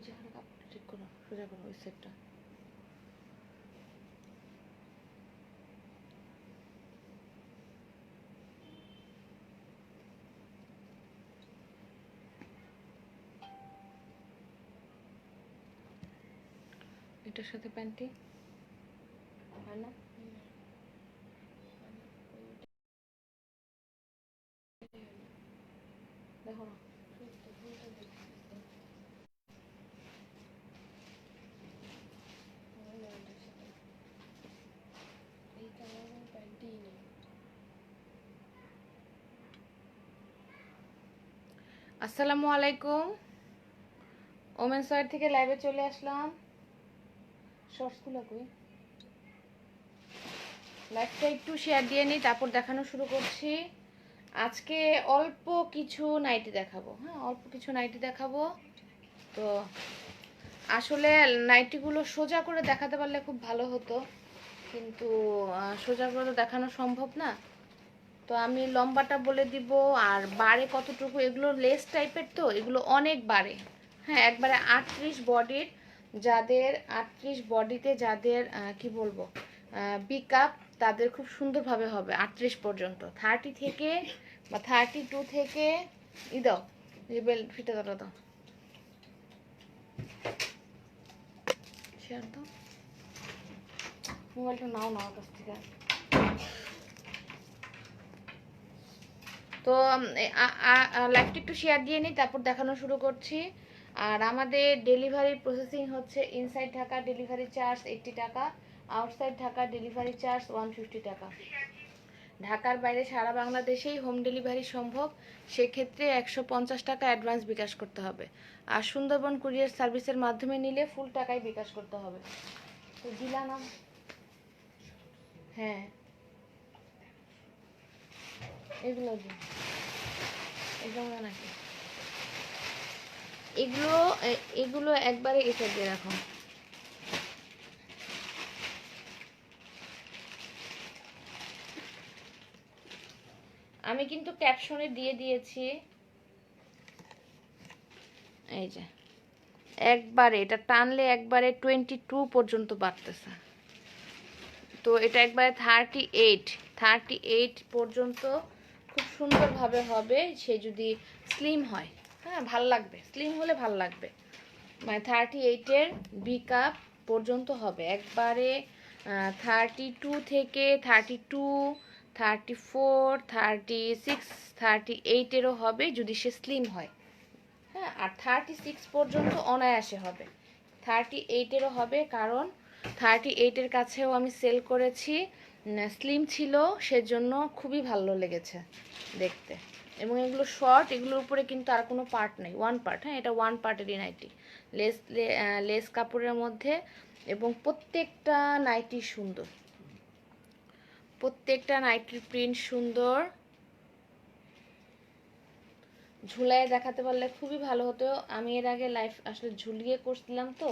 যেখানে কাপড়টা ঠিক করো সোজা করো ওই সেটটা। এটার সাথে প্যান্টি হয় না? দেখো না আসসালামু আলাইকুম, ওমেন সাইড থেকে লাইভে চলে আসলাম। শর্টসগুলো কই? লাইভটা একটু শেয়ার দিয়ে নিই, তারপর দেখানো শুরু করছি। আজকে অল্প কিছু নাইটি দেখাবো, হ্যাঁ অল্প কিছু নাইটি দেখাবো। তো আসলে নাইটিগুলো সোজা করে দেখাতে পারলে খুব ভালো হতো, কিন্তু সোজা করে তো দেখানো সম্ভব না। তো আমি লম্বাটা বলে দিব, আর বাড়ে কতটুকু, এগুলো লেস টাইপের, তো এগুলো অনেক বাড়ে। হ্যাঁ একবারে 38 বডির, যাদের 38 বডিতে যাদের কি বলবো পিক আপ, তাদের খুব সুন্দরভাবে হবে 38 পর্যন্ত। 30 থেকে বা 32 থেকে দাও, বেল্ট ফিতে দাও শেয়ার দাও, মোবাইলটা নাও না কাছ থেকে। তো লাইভটা একটু শেয়ার দিয়ে নিই, তারপর দেখানো শুরু করছি। আর আমাদের ডেলিভারি প্রসেসিং হচ্ছে ইনসাইড ঢাকা ডেলিভারি চার্জ 80 টাকা, আউটসাইড ঢাকা ডেলিভারি চার্জ 150 টাকা। ঢাকার বাইরে সারা বাংলাদেশেই হোম ডেলিভারি সম্ভব, সেক্ষেত্রে 150 টাকা অ্যাডভান্স বিকাশ করতে হবে। আর সুন্দরবন কুরিয়ার সার্ভিসের মাধ্যমে নিলে ফুল টাকায় বিকাশ করতে হবে। তো দিলা না? হ্যাঁ এগুলো দিন, এগুলো নাকি এগুলো এগুলো একবারে এসে দিয়ে রাখো। আমি কিন্তু ক্যাপশনে দিয়ে দিয়েছি, এই যে একবারে এটা টানলে একবারে 22 পর্যন্ত বাড়তেছে। তো এটা একবারে 38 পর্যন্ত খুব সুন্দরভাবে হবে, সে যদি স্লিম হয়। হ্যাঁ ভাল লাগবে, স্লিম হলে ভাল লাগবে। মানে 38-এর বিক আপ পর্যন্ত হবে একবারে। 32 থেকে 32, 34, 36, 38-এরও হবে যদি সে স্লিম হয়। হ্যাঁ আর 36 পর্যন্ত অনায়াসে হবে, 38-এরও হবে, কারণ 38-এর কাছেও আমি সেল করেছি, স্লিম ছিল, সেজন্য খুবই ভালো লেগেছে দেখতে। এবং এগুলো শর্ট, এগুলোর উপরে কিন্তু আর কোনো পার্ট নেই, ওয়ান পার্ট। হ্যাঁ এটা ওয়ান পার্টেরই নাইটি, লেস লেস কাপড়ের মধ্যে। এবং প্রত্যেকটা নাইটি সুন্দর, প্রত্যেকটা নাইটির প্রিন্ট সুন্দর। ঝুলায় দেখাতে পারলে খুবই ভালো হতো। আমি এর আগে লাইফ আসলে ঝুলিয়ে করছিলাম, তো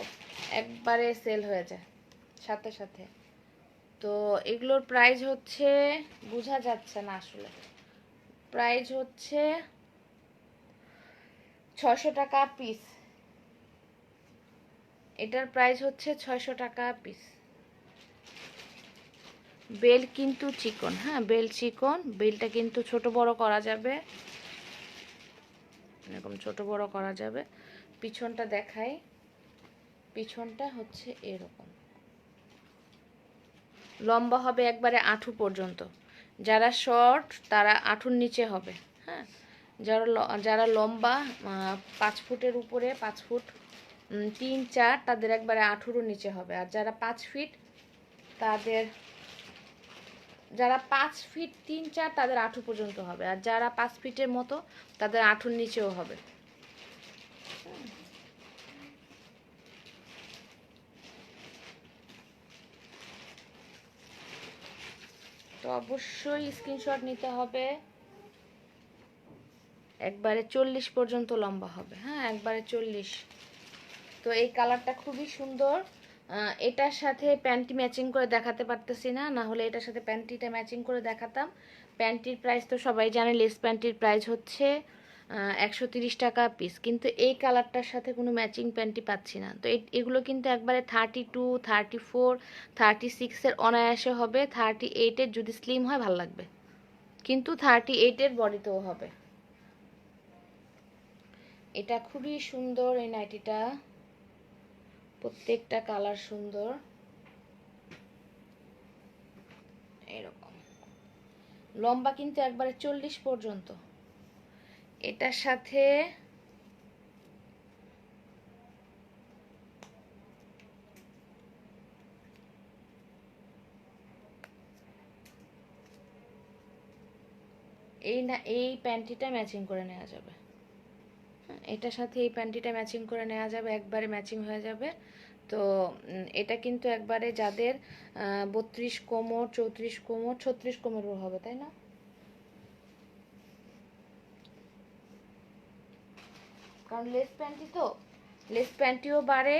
একবারে সেল হয়ে যায় সাথে সাথে। তো এগুলোর প্রাইস হচ্ছে, বোঝা যাচ্ছে না আসলে, প্রাইস হচ্ছে 600 টাকা পিস। এটার প্রাইস হচ্ছে 600 টাকা পিস। বেল কিন্তু চিকন, হ্যাঁ বেল চিকন, বেলটা কিন্তু ছোট বড় করা যাবে, এরকম ছোট বড় করা যাবে। পিছনটা দেখাই, পিছনটা হচ্ছে এরকম, লম্বা হবে একবারে আঁঠু পর্যন্ত। যারা শর্ট তারা আঁঠুর নিচে হবে, হ্যাঁ যারা যারা লম্বা 5 ফুটের উপরে, 5 ফুট 3-4, তাদের একবারে আঁঠুরও নিচে হবে। আর যারা 5 ফিট, তাদের যারা 5 ফিট 3-4 তাদের আঁঠু পর্যন্ত হবে। আর যারা 5 ফিটের মতো, তাদের আঁঠুর নিচেও হবে। তো অবশ্যই স্ক্রিনশট নিতে হবে। একবারে 40 পর্যন্ত লম্বা হবে, হ্যাঁ একবারে 40। তো এই কালারটা খুবই সুন্দর। এটার সাথে প্যান্টি ম্যাচিং করে দেখাতে পারতেছি না, না হলে এটার সাথে প্যান্টিটা ম্যাচিং করে দেখাতাম। প্যান্টির প্রাইস তো সবাই জানে, লেস প্যান্টির প্রাইস হচ্ছে 130 টাকা পিস, কিন্তু এই কালারটার সাথে কোনো ম্যাচিং প্যান্টি পাচ্ছি না। তো এগুলো কিন্তু একবারে 32, 34, 36-এর অনায়াসে হবে, 38-এর যদি স্লিম হয় ভালো লাগবে, কিন্তু 38-এর বডিতেও হবে। এটা খুবই সুন্দর এই নাইটিটা, প্রত্যেকটা কালার সুন্দর। এরকম লম্বা কিন্তু একবারে 40 পর্যন্ত। এটার সাথে এই প্যান্টিটা ম্যাচিং করে নেওয়া যাবে। এটার সাথে এই প্যান্টিটা ম্যাচিং করে নেওয়া যাবে, একবারে ম্যাচিং হয়ে যাবে। তো এটা কিন্তু একবারে যাদের 32 কোমর, 34 কোমর, 36 কোমরও হবে, তাই না? কারণ লেস প্যান্টি তো, লেস প্যান্টিও বাড়ে,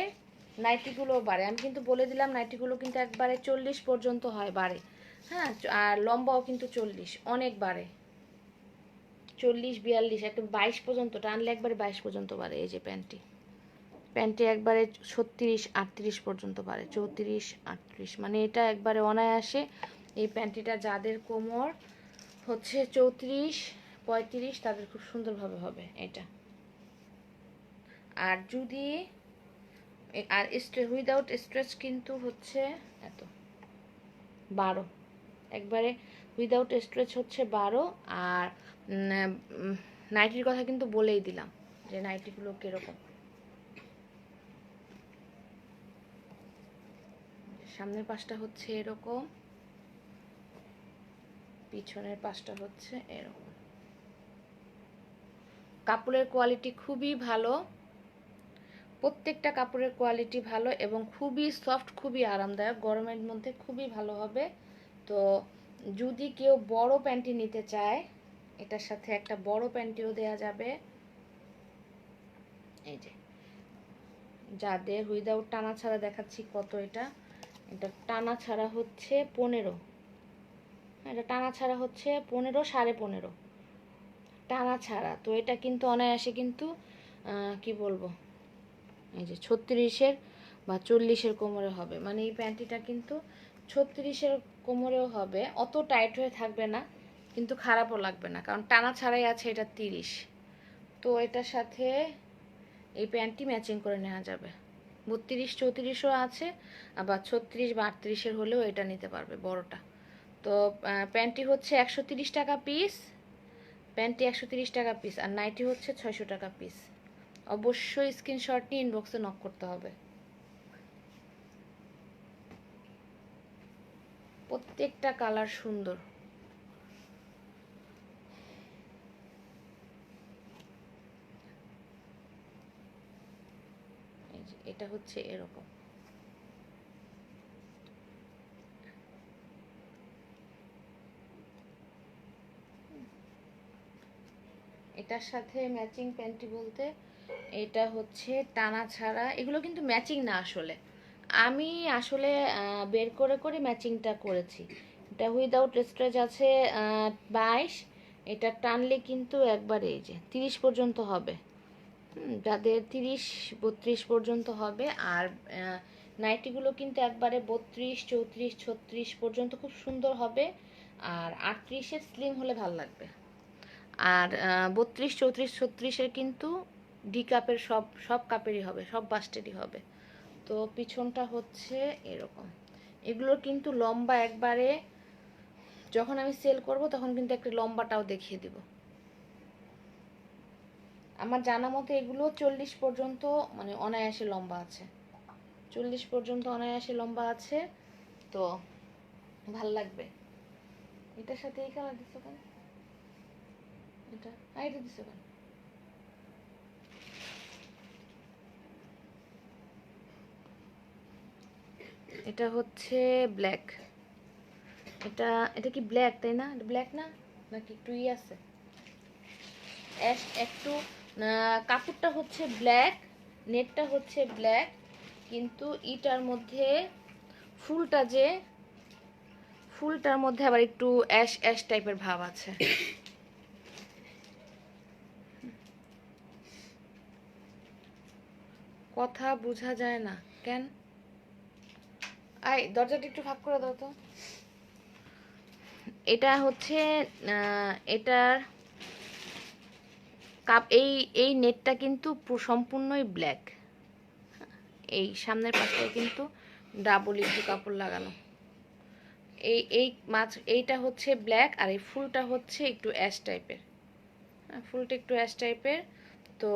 নাইটিগুলোও বাড়ে। আমি কিন্তু বলে দিলাম নাইটিগুলো কিন্তু একবারে 40 পর্যন্ত হয়, বাড়ে। হ্যাঁ, আর লম্বাও কিন্তু 40, অনেক বাড়ে। 40, 42, একটা 22 পর্যন্ত টানলে একবারে 22 পর্যন্ত বাড়ে। এই যে প্যান্টি একবারে 36, 38 পর্যন্ত বাড়ে, 34, 38, মানে এটা একবারে অনায়াসে। এই প্যান্টিটা যাদের কোমর হচ্ছে 34, 35, তাদের খুব সুন্দরভাবে হবে এটা। আর যদি আর উইদাউট স্ট্রেচ কিন্তু হচ্ছে এত 12, একবারে উইদাউট স্ট্রেচ হচ্ছে 12। আর নাইটির কথা কিন্তু বলেই দিলাম যে নাইটিগুলো কীরকম। সামনের পাশটা হচ্ছে এরকম, পিছনের পাশটা হচ্ছে এরকম। কাপড়ের কোয়ালিটি খুবই ভালো, প্রত্যেকটা কাপড়ের কোয়ালিটি ভালো এবং খুবই সফট, খুবই আরামদায়ক, গরমের মধ্যে খুবই ভালো হবে। তো যদি কেউ বড় প্যান্টি নিতে চায়, এটার সাথে একটা বড় প্যান্টিও দেয়া যাবে। এই যে যাদের উইদাউট টানা ছাড়া দেখাচ্ছি কত, এটা টানা ছাড়া হচ্ছে 15, এটা টানা ছাড়া হচ্ছে 15, 15.5 টানা ছাড়া। তো এটা কিন্তু অনায়াসে কিন্তু কি বলবো, এই যে 36-এর বা 40-এর কোমরে হবে। মানে এই প্যান্টিটা কিন্তু 36-এর কোমরেও হবে, অত টাইট হয়ে থাকবে না, কিন্তু খারাপও লাগবে না, কারণ টানা ছাড়াই আছে এটা 30। তো এটার সাথে এই প্যান্টটি ম্যাচিং করে নেওয়া যাবে। 32, 34ও আছে, আবার 36 বা 38-এর হলেও এটা নিতে পারবে বড়টা। তো প্যান্টটি হচ্ছে 130 টাকা পিস, প্যান্টটি 130 টাকা পিস, আর নাইটি হচ্ছে 600 টাকা পিস। অবশ্যই স্ক্রিনশট নিয়ে ইনবক্সে নক করতে হবে। প্রত্যেকটা কালার সুন্দর। এটা হচ্ছে এরকম। এটার সাথে ম্যাচিং প্যান্টি বলতে এটা হচ্ছে টানা ছাড়া, এগুলো কিন্তু ম্যাচিং না আসলে, আমি আসলে বের করে করে ম্যাচিংটা করেছি। এটা উইদাউট স্ট্রেচ আছে 22, এটা টানলে কিন্তু একবারে এই যে 30 পর্যন্ত হবে, যাদের 30, 32 পর্যন্ত হবে। আর নাইটিগুলো কিন্তু একবারে 32, 34, 36 পর্যন্ত খুব সুন্দর হবে। আর 38-এর স্লিম হলে ভালো লাগবে। আর 32, 34, 36-এর কিন্তু ডি কাপের, সব কাপেরই হবে, সব বাস্টেরই হবে। তো পিছনটা হচ্ছে এরকম। এগুলোর কিন্তু লম্বা একবারে, যখন আমি সেল করব তখন কিন্তু একটা লম্বাটাও দেখিয়ে দিব। আমার জানা মতে এগুলো 40 পর্যন্ত, মানে অনায়াসে লম্বা আছে, 40 পর্যন্ত অনায়াসে লম্বা আছে। তো ভাল লাগবে। এটার সাথে এই কালার দিছো কেন, এটা দিছো কেন? এটা হচ্ছে ব্ল্যাক। এটা কি ব্ল্যাক, তাই না? ব্ল্যাক না, নাকি একটু আছে একটু, কাপড়টা হচ্ছে ব্ল্যাক, নেটটা হচ্ছে ব্ল্যাক, কিন্তু ইটার মধ্যে ফুলটার মধ্যে আবার একটু অ্যাশ অ্যাশ টাইপের ভাব আছে। কথা বোঝা যায় না কেন? দরজাটা একটু ফাঁক করে দাও তো। এটা হচ্ছে এটার এই এই নেটটা কিন্তু সম্পূর্ণই ব্ল্যাক। এই সামনের পাশটায় কিন্তু ডাবল একটু কাপড় লাগানো। এই এইটা হচ্ছে ব্ল্যাক, আর এই ফুলটা হচ্ছে একটু অ্যাশ টাইপের। ফুলটা একটু অ্যাশ টাইপের। তো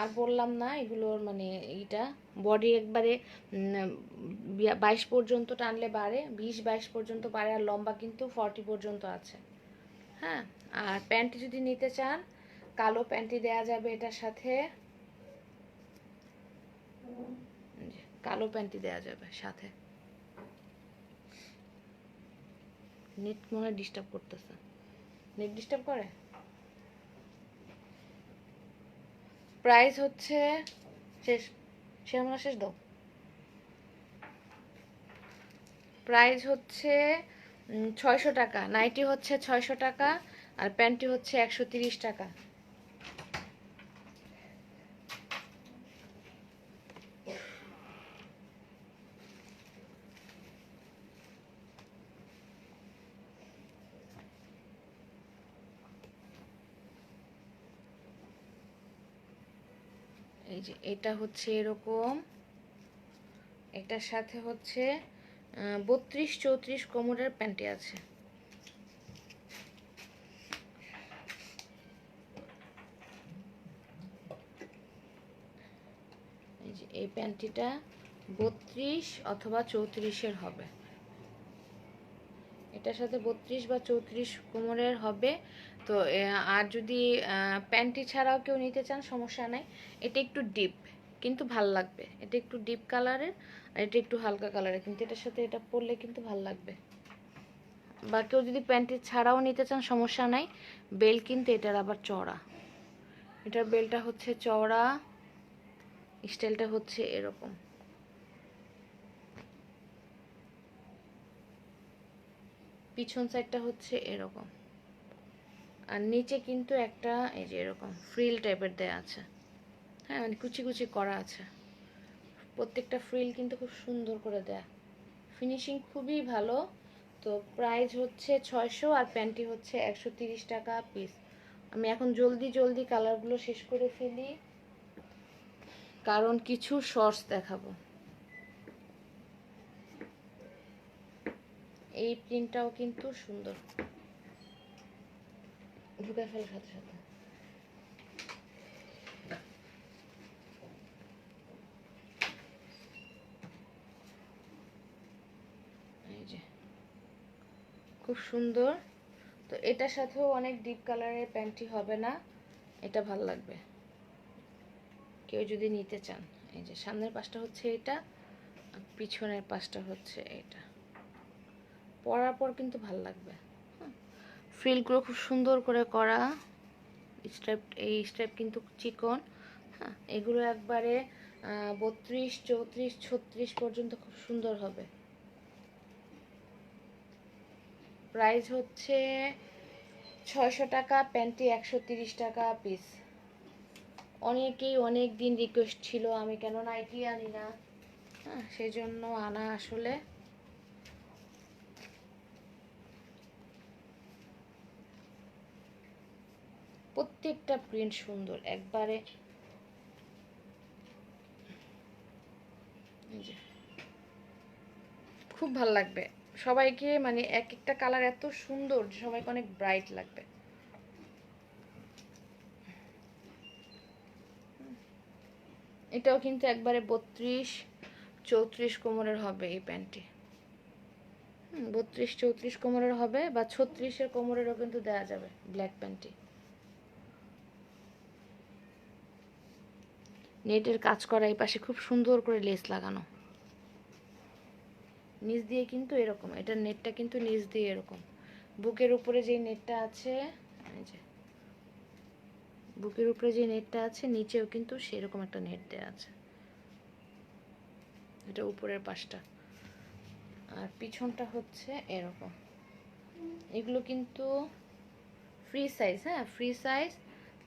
আর বললাম না এগুলোর মানে এইটা বডি একবারে 22 পর্যন্ত টানলে বাড়ে, 20-22 পর্যন্ত বাড়ে, আর লম্বা কিন্তু 40 পর্যন্ত আছে। হ্যাঁ, আর প্যান্টি যদি নিতে চান কালো প্যান্টি দেয়া যাবে এটার সাথে, কালো প্যান্টি দেয়া যাবে সাথে। নেট মনে হয় ডিস্টার্ব করতেছে। নেট ডিস্টার্ব করে। প্রাইস হচ্ছে শেষ শেষ দাও। প্রাইস হচ্ছে 600 টাকা। নাইটি হচ্ছে 600 টাকা, আর প্যান্টি হচ্ছে 130 টাকা। এই যে এটা হচ্ছে এরকম, এটার সাথে হচ্ছে 32-34 কোমরের প্যান্টি আছে। এই যে এই প্যান্টিটা 32 অথবা 34-এর হবে। এটার সাথে 32 বা 34 কোমরের হবে। তো আর যদি প্যান্টি ছাড়াও কেউ নিতে চান সমস্যা নাই। এটা একটু ডিপ কিন্তু ভাল লাগবে। এটা একটু ডিপ কালারের, আর এটা একটু হালকা কালারের, কিন্তু এটার সাথে এটা পরলে কিন্তু ভাল লাগবে। বা কেউ যদি প্যান্টি ছাড়াও নিতে চান সমস্যা নাই। বেল কিন্তু এটার আবার চওড়া। এটার বেলটা হচ্ছে চওড়া, স্টাইলটা হচ্ছে এরকম। পিছন সাইডটা হচ্ছে এরকম, আর নিচে কিন্তু একটা এই যে এরকম ফ্রিল টাইপের দেয়া আছে। হ্যাঁ, মানে কুচি কুচি করা আছে। প্রত্যেকটা ফ্রিল কিন্তু খুব সুন্দর করে দেয়া, ফিনিশিং খুবই ভালো। তো প্রাইস হচ্ছে 600, আর প্যান্টি হচ্ছে 130 টাকা পিস। আমি এখন জলদি জলদি কালারগুলো শেষ করে ফেলি, কারণ কিছু শর্টস দেখাবো। এই প্রিন্টটাও কিন্তু সুন্দর, ঢুকে ফেলার সাথে সাথে। এই যে খুব সুন্দর। তো এটার সাথেও অনেক ডিপ কালারের প্যান্টি হবে না, এটা ভাল লাগবে কেউ যদি নিতে চান। এই যে সামনের পাশটা হচ্ছে এটা, আর পিছনের পাশটা হচ্ছে এটা। পরার পর কিন্তু ভাল লাগবে। ফ্রিলগুলো খুব সুন্দর করে করা স্ট্রাইপ, এই স্ট্রাইপ কিন্তু চিকন। হ্যাঁ, এগুলো একবারে 32, 34, 36 পর্যন্ত খুব সুন্দর হবে। প্রাইস হচ্ছে 600 টাকা, প্যান্টি 130 টাকা পিস। অনেকেই অনেক দিন রিকোয়েস্ট ছিল আমি কেন নাইটি আনি না, হ্যাঁ সেই জন্য আনা আসলে। প্রত্যেকটা প্রিন্ট সুন্দর একবারে। খুব ভাল লাগবে সবাইকে, মানে এক একটা কালার এত সুন্দর যে সবাইকে অনেক ব্রাইট লাগবে। এটাও কিন্তু একবারে 32-34 কোমরের হবে এই প্যান্টটি। 32-34 কোমরের হবে, বা 36-এর কোমরেরও কিন্তু দেওয়া যাবে ব্ল্যাক প্যান্টটি। নেটের কাজ করা, এই পাশে খুব সুন্দর করে লেস লাগানো, নিচ দিয়ে কিন্তু এরকম, এটার নেটটা কিন্তু নিচ দিয়ে এরকম। বুকের উপরে যে নেটটা আছে, এই যে বুকের উপরে যে নেটটা আছে নিচেও কিন্তু সেরকম একটা নেট দেওয়া আছে। এটা উপরের পাশটা, আর পিছনটা হচ্ছে এরকম। এগুলো কিন্তু ফ্রি সাইজ, হ্যাঁ ফ্রি সাইজ।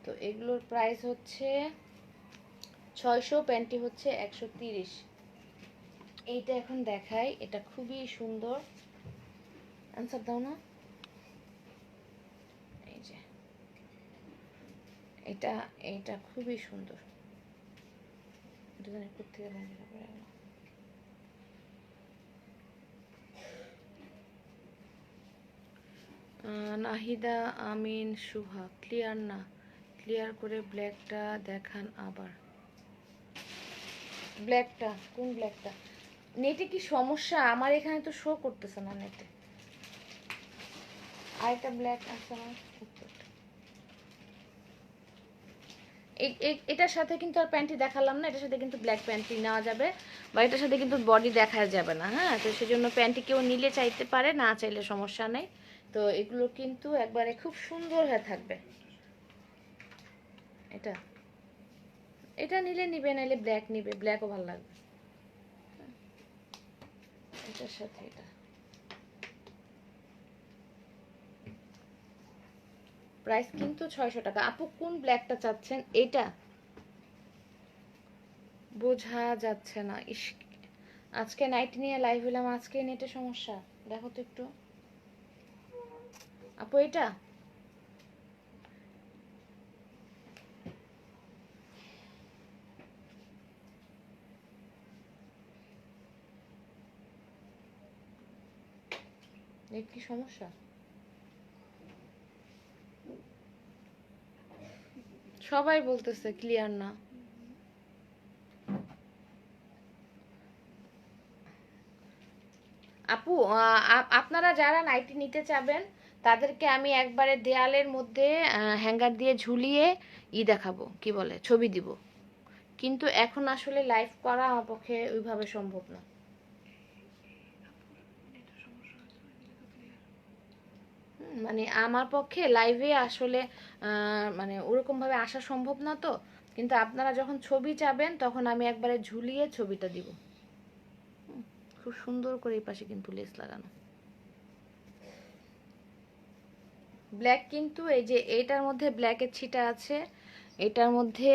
তো এগুলোর প্রাইস হচ্ছে 600, প্যান্টটি হচ্ছে 130। এইটা এখন দেখাই, এটা খুবই সুন্দর। আনসার দাও না। এই যে এটা, এইটা খুবই সুন্দর। এটা জানি কোত্থেকে ভাঙিয়ে পড়ে গেল। নাহিদা আমিন শুভা, ক্লিয়ার না, ক্লিয়ার করে ব্ল্যাকটা দেখান আবার। ব্ল্যাকটা কোন ব্ল্যাকটা? নেটে কি সমস্যা? আমার এখানে তো শো করতেছে না নেটে। আরেকটা ব্ল্যাক আছে আমার উপরটা। এটার সাথে কিন্তু আর প্যান্টি দেখালাম না, এটার সাথে কিন্তু ব্ল্যাক প্যান্টি নেওয়া যাবে, বা এটার সাথে কিন্তু বডি দেখা যাবে না। হ্যাঁ, তো সেজন্য প্যান্টি কেউ নিলে চাইতে পারে, না চাইলে সমস্যা নেই। তো এগুলো কিন্তু একবারে খুব সুন্দর হয়ে থাকবে। এটা এটা নিলে নিবে, নাইলে ব্ল্যাক নিবে, ব্ল্যাকও ভালো লাগবে এটার সাথে। এটা প্রাইস কিন্তু 600 টাকা। আপু কোন ব্ল্যাকটা চাচ্ছেন? এটা বোঝা যাচ্ছে না। ইস, আজকে নাইট নিয়ে লাইভ হলাম, আজকে নেটে সমস্যা। দেখো তো একটু আপু, এটা নেট কি সমস্যা? সবাই বলতেছে ক্লিয়ার না। আপু আপনারা যারা নাইটি নিতে চাবেন তাদেরকে আমি একবারে দেয়ালের মধ্যে হ্যাঙ্গার দিয়ে ঝুলিয়ে দেখাবো, কি বলে, ছবি দিব। কিন্তু এখন আসলে লাইভ করা আমার পক্ষে ওইভাবে সম্ভব না। মানে আমার পক্ষে লাইভে আসলে মানে ওরকমভাবে আসা সম্ভব না। তো কিন্তু আপনারা যখন ছবি চাবেন তখন আমি একবারে ঝুলিয়ে ছবিটা দিব। খুব সুন্দর করে এই পাশে কিন্তু লেস লাগানো। ব্ল্যাক কিন্তু এই যে এইটার মধ্যে ব্ল্যাকের ছিটা আছে, এটার মধ্যে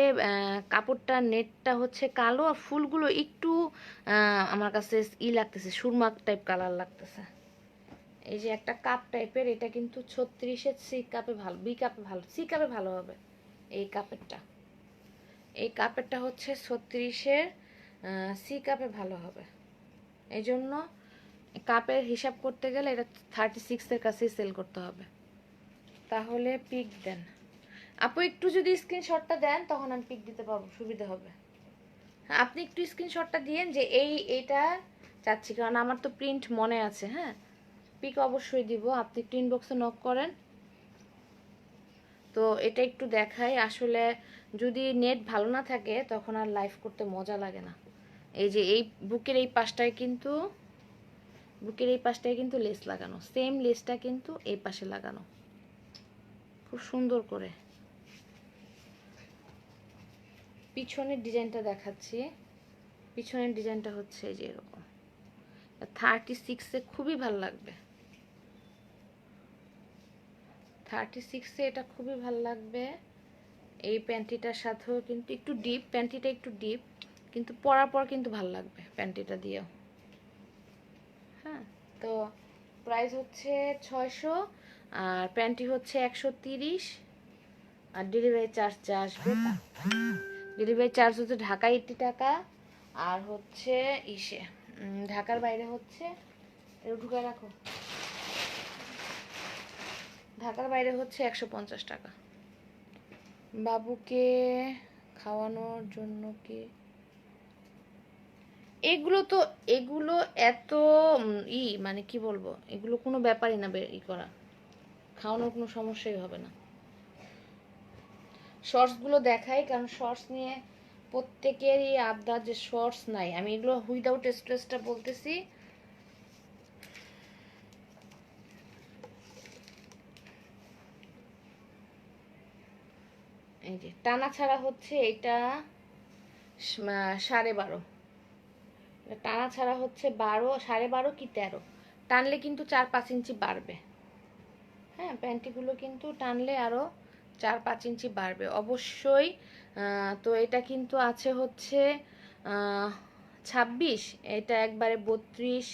কাপড়টা নেটটা হচ্ছে কালো, আর ফুলগুলো একটু আমার কাছে লাগতেছে, সুরমা টাইপ কালার লাগতেছে। এই যে একটা কাপ টাইপের, এটা কিন্তু 36-এর সি কাপে ভালো, বি কাপে ভালো, সি কাপে ভালো হবে। এই কাপেরটা, এই কাপেরটা হচ্ছে 36-এর সি কাপে ভালো হবে। এই জন্য কাপের হিসাব করতে গেলে এটা 36-এর কাছেই সেল করতে হবে। তাহলে পিক দেন আপু, একটু যদি স্ক্রিনশটটা দেন তখন আমি পিক দিতে পারবো, সুবিধা হবে। হ্যাঁ, আপনি একটু স্ক্রিনশটটা দিয়েন যে এইটা চাচ্ছি, কারণ আমার তো প্রিন্ট মনে আছে। হ্যাঁ, পিক অবশ্যই দিব। আপনি একটু ইনবক্সে নক করেন। তো এটা একটু দেখাই। আসলে যদি নেট ভালো না থাকে তখন আর লাইভ করতে মজা লাগে না। এই যে এই বুকের এই পাশটায় কিন্তু, বুকের এই পাশটায় কিন্তু লেস লাগানো, সেম লেসটা কিন্তু এই পাশে লাগানো খুব সুন্দর করে। পিছনের ডিজাইনটা দেখাচ্ছি। পিছনের ডিজাইনটা হচ্ছে এই যে এরকম, 36-এ খুবই ভালো লাগবে। 36-এ এটা খুবই ভালো লাগবে। এই প্যান্টিটার সাথেও কিন্তু একটু ডিপ, প্যান্টিটা একটু ডিপ, কিন্তু পরার পর কিন্তু ভালো লাগবে প্যান্টিটা দিয়েও। হ্যাঁ, তো প্রাইস হচ্ছে 600, আর প্যান্টি হচ্ছে 130, আর ডেলিভারি চার্জ যা আসবে, ডেলিভারি চার্জ হচ্ছে ঢাকায় 80 টাকা, আর হচ্ছে ইসে ঢাকার বাইরে হচ্ছে, ঢুকায় রাখো, ঢাকার বাইরে হচ্ছে 150 টাকা। বাবুকে খাওয়ানোর জন্য কি এগুলো? তো এগুলো এত মানে কি বলবো, এগুলো কোনো ব্যাপারই না করা, খাওয়ানোর কোনো সমস্যাই হবে না। শর্টসগুলো দেখাই, কারণ শর্টস নিয়ে প্রত্যেকেরই আবদার যে শর্টস নাই। আমি এগুলো উইদাউট স্ট্রেসটা বলতেছি। এই যে টানা ছাড়া হচ্ছে এটা 12.5, টানা ছাড়া হচ্ছে 12, 12.5 কি 13, টানলে কিন্তু 4-5 ইঞ্চি বাড়বে। হ্যাঁ, প্যান্টিগুলো কিন্তু টানলে আরও 4-5 ইঞ্চি বাড়বে অবশ্যই। তো এটা কিন্তু আছে হচ্ছে 26, এটা একবারে 32,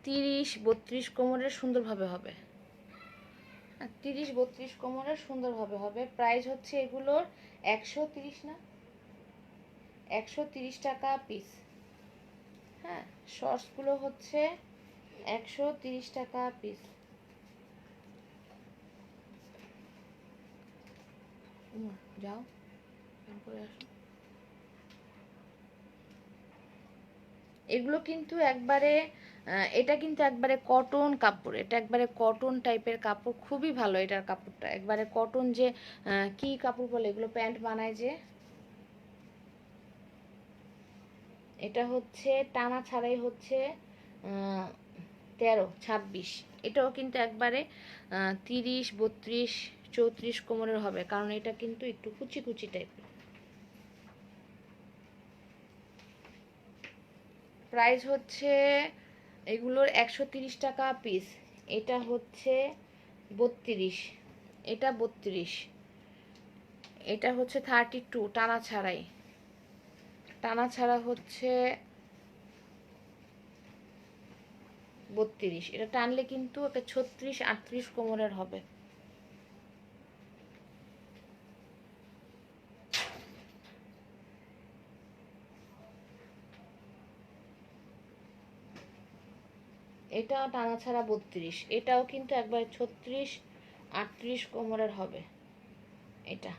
30 32 কোমরের সুন্দরভাবে হবে। 30 32 কোমরের সুন্দরভাবে হবে। প্রাইস হচ্ছে এগুলোর 130 না, 130 টাকা পিস। হ্যাঁ, শর্টসগুলো হচ্ছে 130 টাকা পিস। যাও করে আসো। এগুলো কিন্তু একবারে এটা কিন্তু একবারে কটন কাপড়, এটা একবারে কটন টাইপের কাপড়, খুবই ভালো এটার কাপড়টা, একবারে কটন। যে কি কাপড় বলে এগুলো, প্যান্ট বানায় যে, এটা হচ্ছে টানা ছাড়াই হচ্ছে 13 26। এটাও কিন্তু একবারে 30 32 34 কোমরের হবে, কারণ এটা কিন্তু একটু কুচি কুচি টাইপের। প্রাইস হচ্ছে এগুলোর 130 টাকা পিস। এটা হচ্ছে 32, এটা 32, এটা হচ্ছে 32 টানা ছাড়াই। টানা ছাড়া হচ্ছে 32, এটা টানলে কিন্তু একটা 36 38 কোমরের হবে। এটাও টানা ছাড়া 32, এটাও কিন্তু একবার 36 38 কোমরের হবে এটা।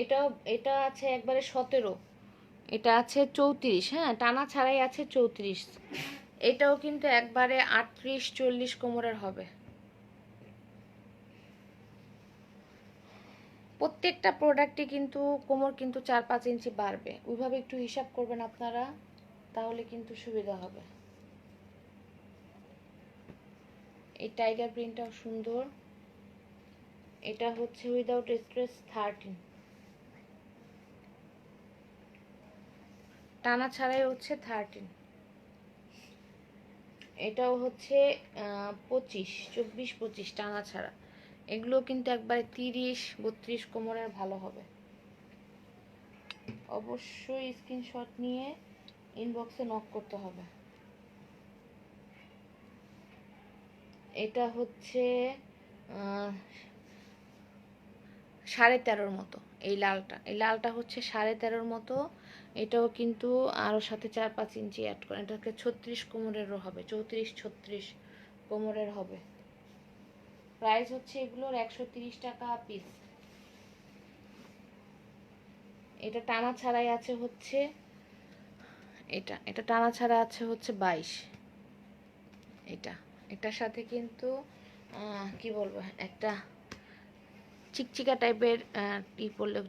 এটাও, এটা আছে একবারে 17, এটা আছে 34, হ্যাঁ টানা ছাড়াই আছে 34। এটাও কিন্তু একবারে 38 40 কোমরের হবে। প্রত্যেকটা প্রোডাক্টে কিন্তু কোমর কিন্তু 4-5 ইঞ্চি বাড়বে, ওইভাবে একটু হিসাব করবেন আপনারা, তাহলে কিন্তু সুবিধা হবে। এই টাইগার প্রিন্টটাও সুন্দর, এটা হচ্ছে উইদাউট স্ট্রেস 13, টানা ছাড়াই হচ্ছে 13। এটাও হচ্ছে 25 24 25 টানা ছাড়া। এগুলো কিন্তু একবারে 30 32 কোমরের ভালো হবে। অবশ্যই স্ক্রিনশট নিয়ে ইনবক্সে নক করতে হবে। এটা হচ্ছে 13.5 মতো। এই লালটা, এই লালটা হচ্ছে 13.5 মতো। এটাও কিন্তু আরও সাথে 4-5 ইঞ্চি অ্যাড করে, এটাকে 36 কোমরেরও হবে, 34 36 কোমরের হবে। প্রাইস হচ্ছে এগুলোর 130 টাকা পিস। এটা টানা ছাড়াই আছে হচ্ছে, এটা টানা ছাড়া আছে হচ্ছে 22। এটা, এটার সাথে কিন্তু কি বলবো, একটা চিকচিকা টাইপের ই পরলে,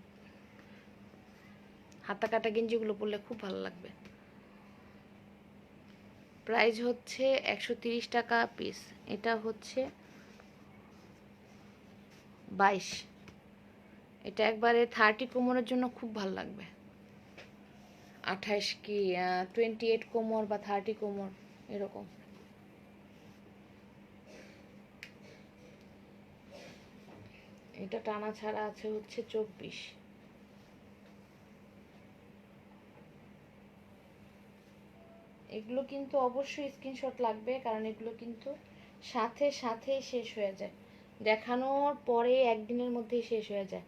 হাতা কাটা গেঞ্জিগুলো পরলে খুব ভালো লাগবে। প্রাইস হচ্ছে 130 টাকা পিস। এটা হচ্ছে 22, এটা একবারে 30 কোমরের জন্য খুব ভালো লাগবে। 28 কি 28 কোমর বা 30 কোমর এরকম। এটা টানা ছাড়া আছে হচ্ছে 24। এগুলো কিন্তু অবশ্যই স্ক্রিনশট লাগবে, কারণ এগুলো কিন্তু সাথে সাথেই শেষ হয়ে যায়, দেখানোর পরে একদিনের মধ্যেই শেষ হয়ে যায়।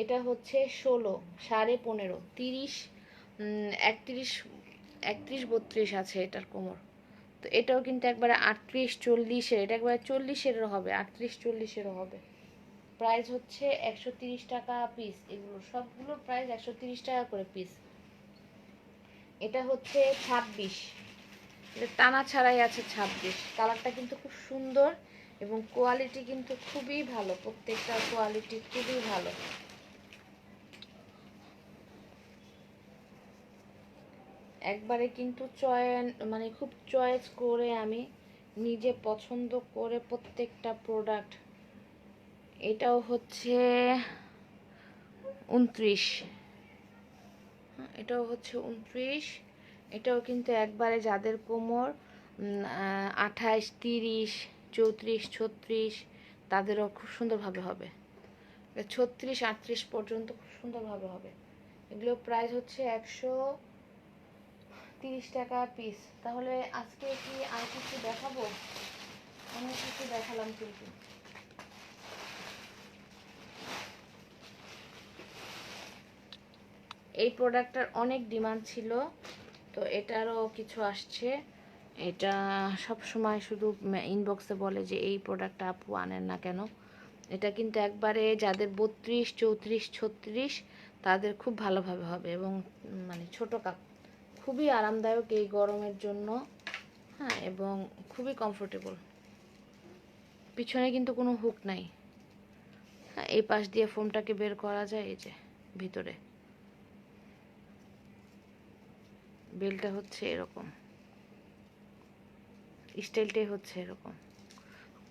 এটা হচ্ছে 16 15.5 30 31 31 32 আছে এটার কোমর। তো এটাও কিন্তু একবারে 38 40-এর, এটা একবারে 40-এরও হবে, 38 40-এরও হবে। প্রাইস হচ্ছে 130 টাকা পিস। এগুলো সবগুলোর প্রাইস 130 টাকা করে পিস। এটা হচ্ছে 26, এটা টানা ছাড়াই আছে 26। কালারটা কিন্তু খুব সুন্দর এবং কোয়ালিটি কিন্তু খুবই ভালো, প্রত্যেকটা কোয়ালিটি খুবই ভালো। একবারে কিন্তু মানে খুব চয়েস করে আমি নিজে পছন্দ করে প্রত্যেকটা প্রোডাক্ট। এটাও হচ্ছে 29, এটাও হচ্ছে 29। এটাও কিন্তু একবারে যাদের কোমর 28, 30, 34, 36 তাদেরও খুব সুন্দরভাবে হবে। 36, 38 পর্যন্ত খুব সুন্দরভাবে হবে। এগুলো প্রাইস হচ্ছে 130 টাকা পিস। তাহলে আজকে কি আর কিছু দেখাবো? অনেক কিছু দেখালাম কিন্তু। এই প্রোডাক্টটার অনেক ডিমান্ড ছিল, তো এটারও কিছু আসছে। এটা সব সময় শুধু ইনবক্সে বলে যে এই প্রোডাক্টটা আপু আনেন না কেন। এটা কিন্তু একবারে যাদের 32, 34, 36 তাদের খুব ভালোভাবে হবে, এবং মানে ছোট কাপ, খুবই আরামদায়ক এই গরমের জন্য। হ্যাঁ, এবং খুবই কমফোর্টেবল। পিছনে কিন্তু কোনো হুক নাই। হ্যাঁ, এই পাশ দিয়ে ফোমটাকে বের করা যায়। এই যে ভিতরে বেলটা হচ্ছে এরকম, স্টাইলটাই হচ্ছে এরকম।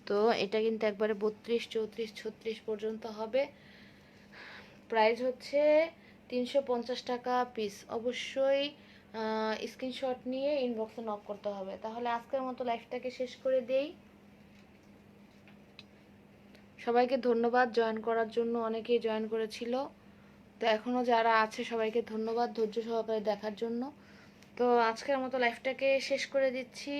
তো এটা কিন্তু একবারে 32, 34, 36 পর্যন্ত হবে। প্রাইস হচ্ছে 350 টাকা পিস। অবশ্যই স্ক্রিনশট নিয়ে ইনবক্সে নক করতে হবে। তাহলে আজকের মতো লাইফটাকে শেষ করে দেই। সবাইকে ধন্যবাদ জয়েন করার জন্য, অনেকেই জয়েন করেছিল। তো এখনও যারা আছে সবাইকে ধন্যবাদ ধৈর্য সহকারে দেখার জন্য। তো আজকের মতো লাইফটাকে শেষ করে দিচ্ছি।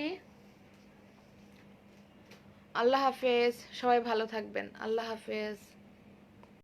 আল্লাহ হাফেজ, সবাই ভালো থাকবেন। আল্লাহ হাফেজ।